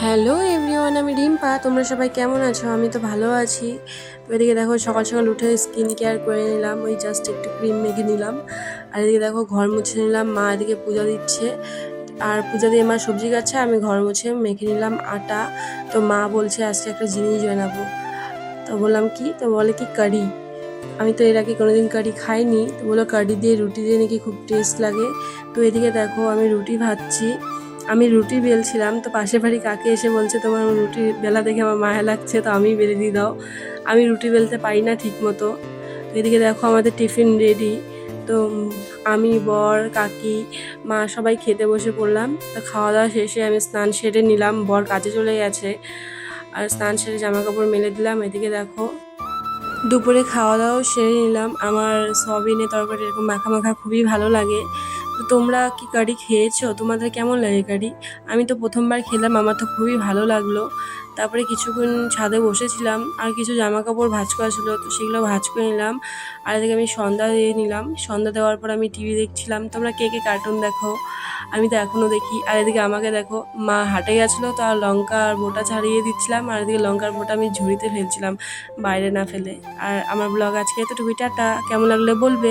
Hello everyone, আমি রিম্পা। তোমরা সবাই কেমন আছো? আমি তো ভালো আছি। তো এদিকে দেখো, সকাল সকাল উঠে স্কিন কেয়ার করে নিলাম, ওই জাস্ট একটু ক্রিম মেখে নিলাম। আর এদিকে দেখো, ঘর মুছে নিলাম। মা এদিকে পূজা দিচ্ছে, আর পূজা দিয়ে মা সবজি কাটছে, আমি ঘর মুছে মেখে নিলাম আটা। তো মা বলছে আজকে একটা জিনিস বানাবো। তো বললাম কি? তো বলে কি কারি। আমি তো এর আগে কোনোদিন কারি খাইনি। তো বললো কারি দিয়ে রুটি দিয়ে নাকি খুব টেস্ট লাগে। তো এদিকে দেখো, আমি রুটি ভাজছি। আমি রুটি বেলছিলাম, তো পাশের বাড়ি কাকে এসে বলছে তোমার রুটি বেলা দেখে আমার মায়া লাগছে, তো আমি বেলে দিয়ে দাও। আমি রুটি বেলতে পারি না ঠিক মতো। তো এদিকে দেখো, আমাদের টিফিন রেডি। তো আমি, বর, কাকি, মা সবাই খেতে বসে পড়লাম। তো খাওয়া দাওয়া শেষে আমি স্নান সেরে নিলাম, বর কাজে চলে গেছে। আর স্নান সেরে জামা কাপড় মেলে দিলাম। এদিকে দেখো, দুপুরে খাওয়া দাওয়াও সেরে নিলাম। আমার সয়াবিনের তরকারি এরকম মাখা মাখা খুবই ভালো লাগে। তো তোমরা কি কারি খেয়েছো? তোমাদের কেমন লাগে কারি? আমি তো প্রথমবার খেলাম, আমার তো খুবই ভালো লাগলো। তারপরে কিছুক্ষণ ছাদে বসেছিলাম, আর কিছু জামা কাপড় ভাঁজ করা ছিল, তো সেগুলো ভাঁজ করে নিলাম। আর এদিকে আমি সন্ধ্যা দিয়ে নিলাম। সন্ধ্যা দেওয়ার পর আমি টিভি দেখছিলাম। তোমরা কে কে কার্টুন দেখো? আমি তো এখনও দেখি। আর এদিকে আমাকে দেখো, মা হাটে গেছিলো, তো আর লঙ্কার বোটা ছাড়িয়ে দিচ্ছিলাম, আর এদিকে লঙ্কার বোটা আমি ঝুড়িতে ফেলছিলাম, বাইরে না ফেলে। আর আমার ব্লগ আজকে এতটুকুই। টাটা। কেমন লাগলে বলবে।